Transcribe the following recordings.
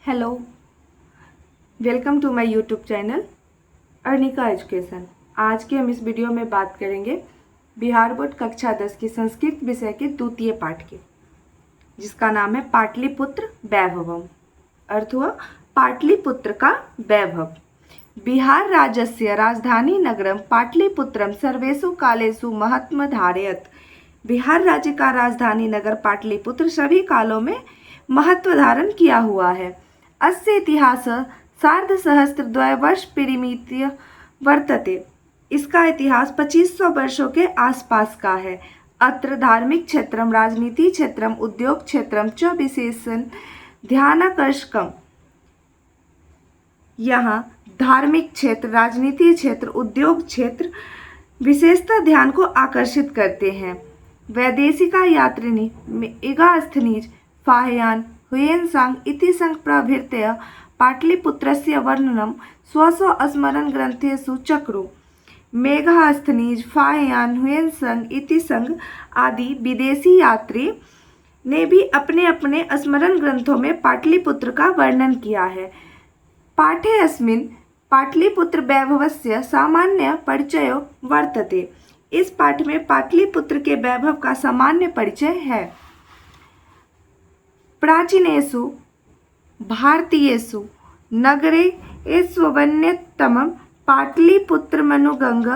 Hello, welcome to my YouTube channel Arnika education. आज के हम इस वीडियो में बात करेंगे बिहार बोर्ड कक्षा 10 की संस्कृत विषय के द्वितीय पाठ की, जिसका नाम है पाटलिपुत्र वैभवम। अर्थ हुआ पाटलिपुत्र का वैभव। बिहार राज्यस्य राजधानी नगरम पाटलिपुत्रम सर्वेषु कालेषु महत्म धारयत। बिहार राज्य का राजधानी नगर पाटलिपुत्र सभी कालों में महत्व धारण किया हुआ है। अस्य इतिहास सार्धसहस्रद्वयवर्ष परिमितीय वर्तते। इसका इतिहास 2500 वर्षों के आसपास का है। अत्र धार्मिक क्षेत्रम राजनीति क्षेत्रम उद्योग क्षेत्रम च विशेषण ध्यानाकर्षकम। यहाँ धार्मिक क्षेत्र, राजनीति क्षेत्र, उद्योग क्षेत्र विशेषता ध्यान को आकर्षित करते हैं। वैदेशिका यात्रिणी मेगास्थनीज फाह्यान हुयेनसांग इति संघ प्रभृतय पाटलिपुत्रस्य वर्णनम स्वस्व स्मरण ग्रंथेषु चक्रु। मेघास्थनीज, फाह्यान, हुयेनसांग इति संघ आदि विदेशी यात्री ने भी अपने अपने स्मरण ग्रंथों में पाटलिपुत्र का वर्णन किया है। पाठे अस्मिन् पाटलिपुत्र वैभवस्य सामान्य परिचयो वर्तते। इस पाठ में पाटलिपुत्र के वैभव का सामान्य परिचय है। प्राचीनेषु भारतीयेषु नगरेष्वन्यतमं पाटलिपुत्रमनुगंग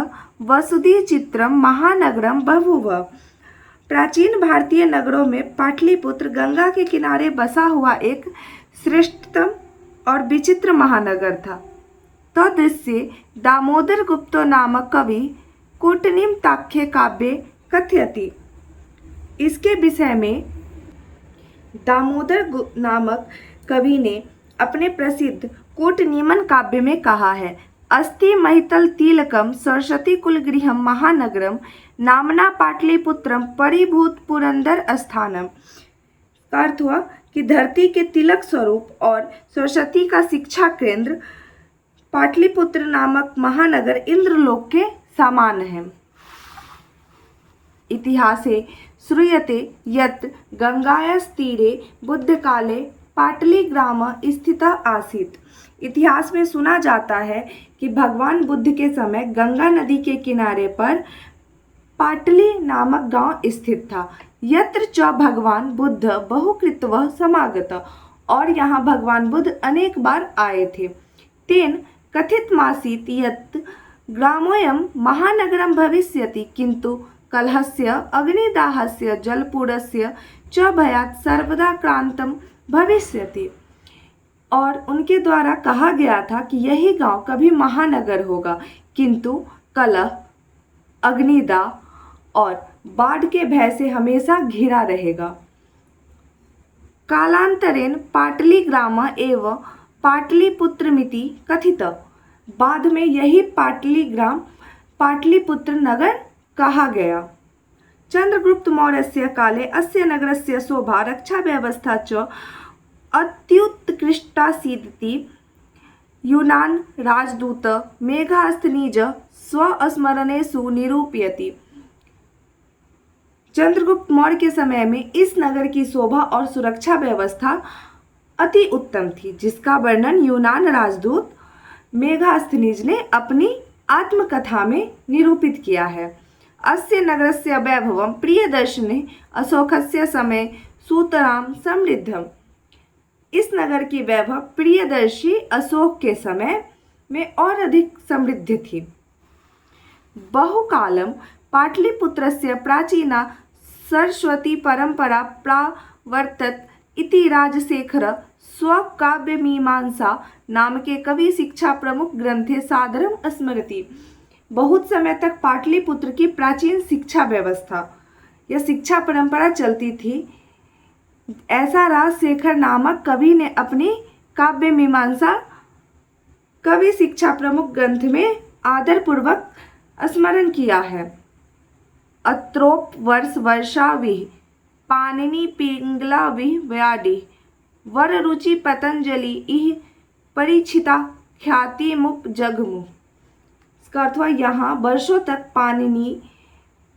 वसुधीचित्रं महानगरम बभूव। प्राचीन भारतीय नगरों में पाटलिपुत्र गंगा के किनारे बसा हुआ एक श्रेष्ठतम और विचित्र महानगर था। तदृश्य दामोदर गुप्तो नामक कवि कूटनीम ताख्य काव्ये कथयति। इसके विषय में दामोदर नामक कवि ने अपने प्रसिद्ध कूटनीमन काव्य में कहा है, अस्ति महितल तिलकम सरस्वती कुलगृहम महानगरम नामना पाटलिपुत्रम परिभूत पुरंदर स्थानम। का अर्थ हुआ कि धरती के तिलक स्वरूप और सरस्वती का शिक्षा केंद्र पाटलिपुत्र नामक महानगर इंद्रलोक के समान है। इतिहासे श्रूयते यत् गंगायास्तीरे बुद्धकाले पाटलिग्राम स्थितः आसीत्। इतिहास में सुना जाता है कि भगवान बुद्ध के समय गंगा नदी के किनारे पर पाटली नामक गांव स्थित था। यत्र च भगवान बुद्ध बहुकृतवः समागत, और यहाँ भगवान बुद्ध अनेक बार आए थे। तेन कथितमासीत् यत् ग्रामोऽयं महानगरं भविष्यति, किंतु कलहस्य अग्निदाहस्य जलपूरस्य च भयात् सर्वदा क्रांतम भविष्यति। और उनके द्वारा कहा गया था कि यही गांव कभी महानगर होगा, किंतु कलह, अग्निदाह और बाढ़ के भय से हमेशा घिरा रहेगा। कालांतरेण पाटलिग्राम एवं पाटलिपुत्रमिति कथित। बाद में यही पाटलिग्राम पाटलिपुत्र नगर कहा गया। चंद्रगुप्त मौर्यस्य काले अस्य नगरस्य शोभा रक्षा व्यवस्था च अत्युत्कृष्टासीदिति यूनान राजदूत मेघास्थनीज स्वस्मरणेषु निरूपयति। चंद्रगुप्त मौर्य के समय में इस नगर की शोभा और सुरक्षा व्यवस्था अति उत्तम थी, जिसका वर्णन यूनान राजदूत मेघास्थनीज ने अपनी आत्मकथा में निरूपित किया है। अस्य नगरस्य वैभवं प्रियदर्शने अशोकस्य समय सूतराम समृद्धम। इस नगर की वैभव प्रियदर्शी अशोक के समय में और अधिक समृद्ध थी। बहुकालम पाटलिपुत्रस्य प्राचीना सरस्वती परंपरा प्रावर्तत इति राजशेखर स्वकाव्यमीमांसा नाम के कवि शिक्षा प्रमुख ग्रंथे सादरम स्मरति। बहुत समय तक पाटलिपुत्र की प्राचीन शिक्षा व्यवस्था या शिक्षा परंपरा चलती थी। ऐसा राजशेखर नामक कवि ने अपनी काव्य मीमांसा कवि शिक्षा प्रमुख ग्रंथ में आदरपूर्वक स्मरण किया है। अत्रोप वर्ष वर्षावि पाणिनि पिंगलावि व्याडि वररुचि पतंजलि इह परीक्षिता ख्याति मुप जगमु। इसका अर्थ हुआ यहाँ वर्षों तक पाणिनि,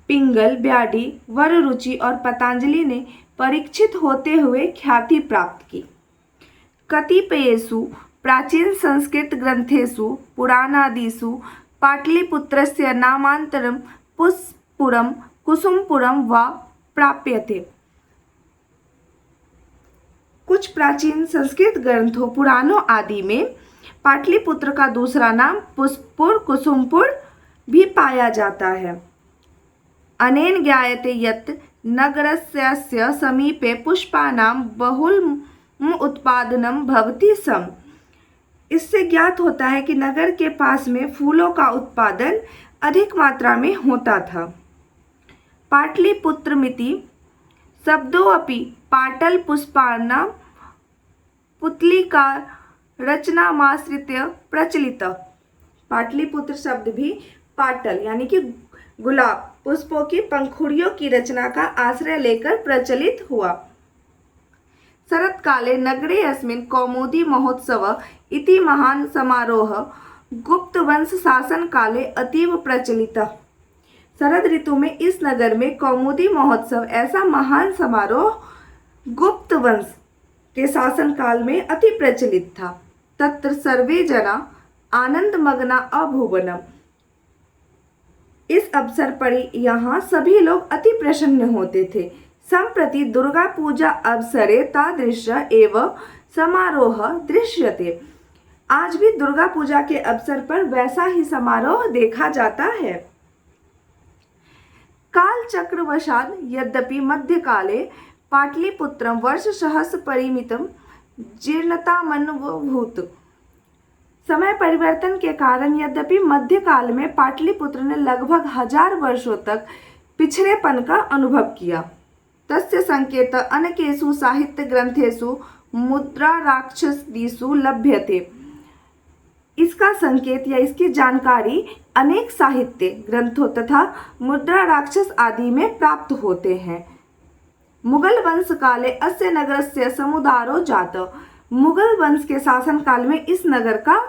पिंगल, ब्याडी, वररुचि और पतंजलि ने परीक्षित होते हुए ख्याति प्राप्त की। कतिपयेषु प्राचीनसंस्कृतग्रन्थेषु पुराणादिषु पाटलिपुत्रस्य नामान्तरं पुष्पुरं कुसुमपुरं वा प्राप्यते। कुछ प्राचीन संस्कृत ग्रंथों पुराणों आदि में पाटलिपुत्र का दूसरा नाम पुष्पुर कुसुमपुर भी पाया जाता है। अनेन ज्ञायते यत् नगरस्य समीपे पुष्पाणां बहुल उत्पादनम भवति स्म। इससे ज्ञात होता है कि नगर के पास में फूलों का उत्पादन अधिक मात्रा में होता था। पाटलिपुत्रमिति शब्दोऽपि पाटल पुष्पाणां पुतलिका रचनामाश्रित्य प्रचलित। पाटलिपुत्र शब्द भी पाटल यानी कि गुलाब पुष्पों की पंखुड़ियों की रचना का आश्रय लेकर प्रचलित हुआ। शरत्काले नगरे अस्मिन् कौमुदी महोत्सव इति महान समारोह गुप्तवंश शासन काले अतीव प्रचलितः। शरद ऋतु में इस नगर में कौमुदी महोत्सव ऐसा महान समारोह गुप्त वंश के शासन काल में अति प्रचलित था। तत्र सर्वे जना आनंद मग्ना अभूवनम। इस अवसर पर यहाँ सभी लोग अति प्रसन्न होते थे। संप्रति दुर्गा पूजा अवसरे तादृश एव समारोह दृश्यते। आज भी दुर्गा पूजा के अवसर पर वैसा ही समारोह देखा जाता है। काल चक्रवशात् यद्यपि मध्यकाले पाटलिपुत्रं वर्षसहस्र परिमितं जीर्णतामनुभूत। समय परिवर्तन के कारण यद्यपि मध्यकाल में पाटलिपुत्र ने लगभग 1000 वर्षों तक पिछड़ेपन का अनुभव किया। तस्य संकेत अनेकेषु साहित्य ग्रंथेषु मुद्रा राक्षसदीषु लभ्यते। इसका संकेत या इसकी जानकारी अनेक साहित्य ग्रंथों तथा मुद्रा राक्षस आदि में प्राप्त होते हैं। मुगल वंश काले अस्य नगरस्य समुद्धारो जात। मुगल वंश के शासन काल में इस नगर का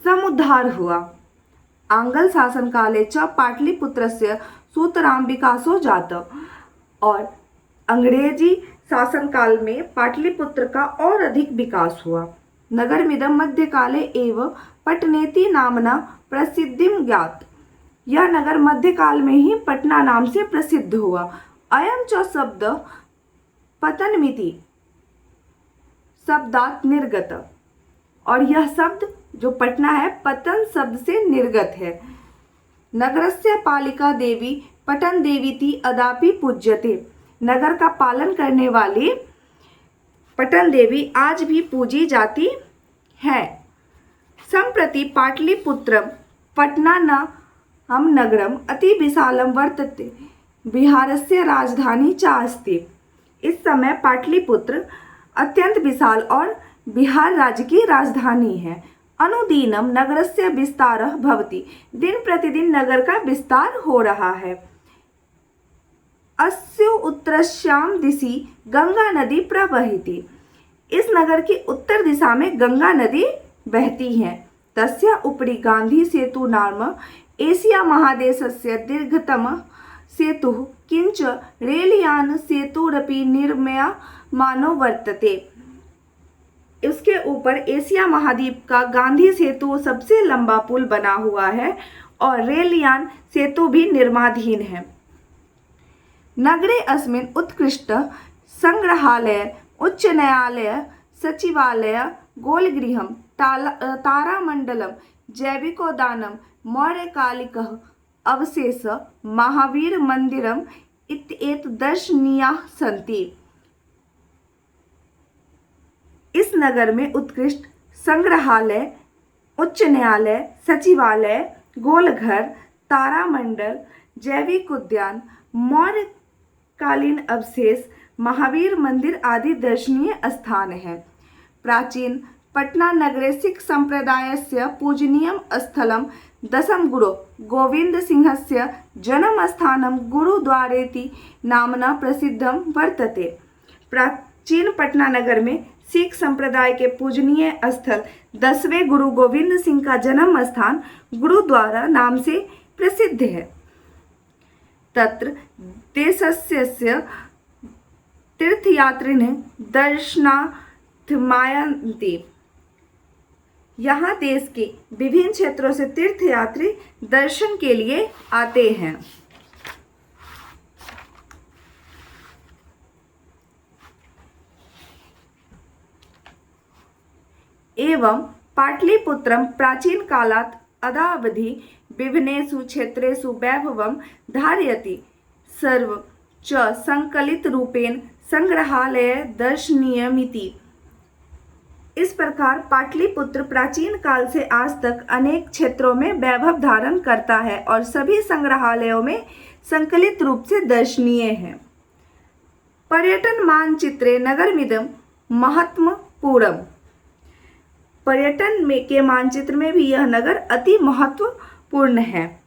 समुद्धार हुआ। आंग्ल शासन काले च पाटलिपुत्रस्य सुतरां विकासो जात। और अंग्रेजी शासन काल में पाटलिपुत्र का और अधिक विकास हुआ। नगरमिदं मध्यकाले एव पटनेति नामना प्रसिद्धिं ज्ञात। यह नगर मध्यकाल में ही पटना नाम से प्रसिद्ध हुआ। अयं च शब्द पतनमिति शब्दात् निर्गत। और यह शब्द जो पटना है पतन शब्द से निर्गत है। नगरस्य पालिका देवी पटन देवीति अदापि पूज्यते। नगर का पालन करने वाली पटन देवी आज भी पूजी जाती है। संप्रति पाटलिपुत्रम पटना नाम नगरम अति विशालम वर्तते। बिहारस्य राजधानी च अस्ति। इस समय पाटलिपुत्र अत्यंत विशाल और बिहार राज्य की राजधानी है। अनुदिनम नगरस्य विस्तारः भवति। दिन प्रतिदिन नगर का विस्तार हो रहा है। अस्य उत्तरस्यां दिशि गंगा नदी प्रवहति। इस नगर की उत्तर दिशा में गंगा नदी बहती है। तस्य उपरि गांधी सेतु नाम एशिया महादेशस्य दीर्घतमः सेतुः किंच रेलयान सेतुरपि निर्मीयमानो वर्तते। इसके ऊपर एशिया महाद्वीप का गांधी सेतु सबसे लंबा पुल बना हुआ है और रेलयान सेतु भी निर्माणाधीन है। नगरे अस्मिन् उत्कृष्ट संग्रहालय उच्च न्यायालय सचिवालय गोलगृहं तारामंडलम जैविकोद्यानम मौर्यकालिकः अवशेष महावीर मंदिरम इत्येत दर्शनीयाः सन्ति। इस नगर में उत्कृष्ट संग्रहालय उच्च न्यायालय सचिवालय गोलघर तारामंडल जैविक उद्यान मौर्यकालीन अवशेष महावीर मंदिर आदि दर्शनीय स्थान है। प्राचीन पटना नगरे सिख संप्रदायस्य पूजनीयं स्थलं दशम गुरु गोविंद सिंहस्य जन्मस्थानं गुरुद्वारेति नामना प्रसिद्धं वर्तते। प्राचीन पटना नगर में सिख संप्रदाय के पूजनीय स्थल 10वें गुरु गोविंद सिंह का जन्म स्थान गुरुद्वारा नाम से प्रसिद्ध है। तत्र देशस्य तीर्थयात्रिणः दर्शनार्थं थमायन्ति। यहाँ देश के विभिन्न क्षेत्रों से तीर्थयात्री दर्शन के लिए आते हैं। एवं पाटलिपुत्रम प्राचीन कालात् अद्यावधि विभिन्नेषु क्षेत्रेषु वैभवं धारयति। सर्व च संकलित रूपेण संग्रहालय दर्शनीयमिति। इस प्रकार पाटलिपुत्र प्राचीन काल से आज तक अनेक क्षेत्रों में वैभव धारण करता है और सभी संग्रहालयों में संकलित रूप से दर्शनीय है। पर्यटन मानचित्रे नगरमिदं महत्वपूर्णम्। पर्यटन में के मानचित्र में भी यह नगर अति महत्वपूर्ण है।